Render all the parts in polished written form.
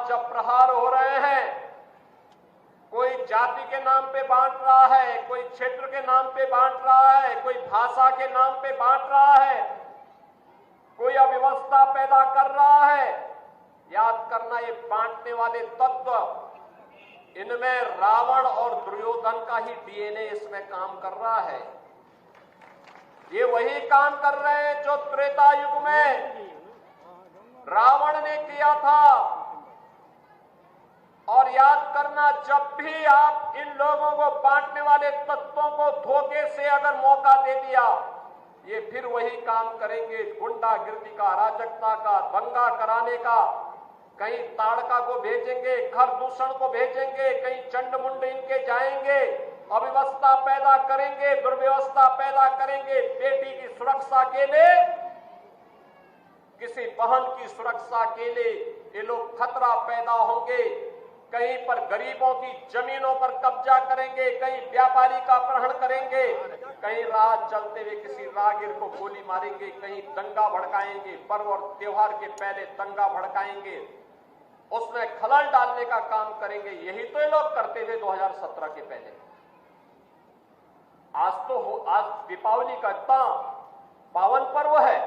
जब प्रहार हो रहे हैं, कोई जाति के नाम पे बांट रहा है, कोई क्षेत्र के नाम पे बांट रहा है, कोई भाषा के नाम पे बांट रहा है, कोई अव्यवस्था पैदा कर रहा है, याद करना ये बांटने वाले तत्व, इनमें रावण और दुर्योधन का ही डीएनए इसमें काम कर रहा है। ये वही काम कर रहे हैं जो त्रेता युग में रावण ने किया था। और याद करना, जब भी आप इन लोगों को, बांटने वाले तत्वों को धोखे से अगर मौका दे दिया, ये फिर वही काम करेंगे, गुंडागिर्दी का, अराजकता का, दंगा कराने का। कहीं ताड़का को भेजेंगे, घर दूषण को भेजेंगे, कहीं चंड-मुंड इनके जाएंगे, अव्यवस्था पैदा करेंगे, दुर्व्यवस्था पैदा करेंगे। बेटी की सुरक्षा के लिए, किसी बहन की सुरक्षा के लिए ये लोग खतरा पैदा होंगे। कहीं पर गरीबों की जमीनों पर कब्जा करेंगे, कहीं व्यापारी का अपहरण करेंगे, कहीं राह चलते हुए किसी राहगीर को गोली मारेंगे, कहीं दंगा भड़काएंगे, पर्व और त्योहार के पहले दंगा भड़काएंगे, उसमें खलल डालने का काम करेंगे। यही तो ये लोग करते थे 2017 के पहले। आज दीपावली का इतना पावन पर्व है,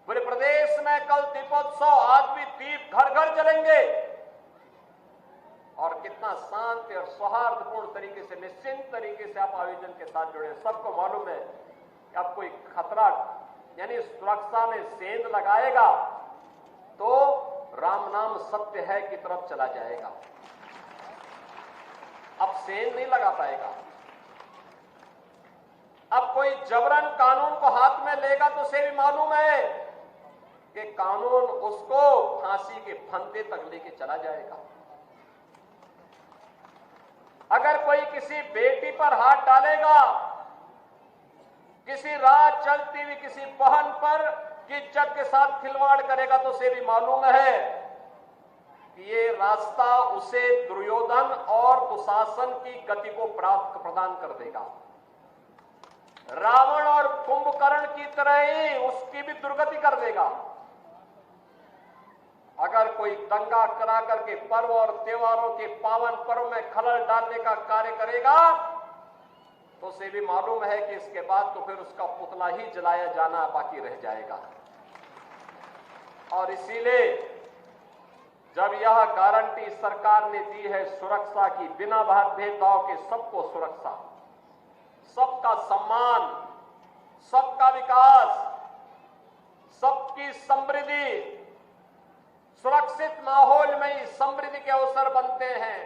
पूरे प्रदेश में कल दीपोत्सव, आज भी दीप घर घर जलेंगे और कितना शांति और सौहार्दपूर्ण तरीके से, निश्चिंत तरीके से आप आयोजन के साथ जुड़े। सबको मालूम है कि अब कोई खतरा, यानी सुरक्षा में सेंध लगाएगा तो राम नाम सत्य है की तरफ चला जाएगा। अब सेंध नहीं लगा पाएगा। अब कोई जबरन कानून को हाथ में लेगा तो उसे भी मालूम है कि कानून उसको फांसी के फंदे तक लेके चला जाएगा। अगर कोई किसी बेटी पर हाथ डालेगा, किसी राह चलती हुई किसी बहन पर की इज्जत के साथ खिलवाड़ करेगा तो उसे भी मालूम है कि ये रास्ता उसे दुर्योधन और दुशासन की गति को प्रदान कर देगा। रावण और कुंभकर्ण की तरह ही उसकी भी दुर्गति कर देगा। अगर कोई दंगा करा करके पर्व और त्योहारों के पावन पर्व में खलल डालने का कार्य करेगा तो उसे भी मालूम है कि इसके बाद तो फिर उसका पुतला ही जलाया जाना बाकी रह जाएगा। और इसीलिए जब यह गारंटी सरकार ने दी है सुरक्षा की, बिना भेदभाव के सबको सुरक्षा, सबका सम्मान, सबका विकास, सबकी समृद्धि, सुरक्षित माहौल में ही समृद्धि के अवसर बनते हैं।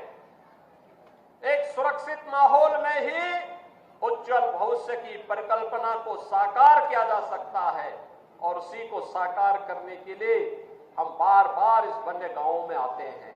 एक सुरक्षित माहौल में ही उज्जवल भविष्य की परिकल्पना को साकार किया जा सकता है। और उसी को साकार करने के लिए हम बार बार इस वन्य गांवों में आते हैं।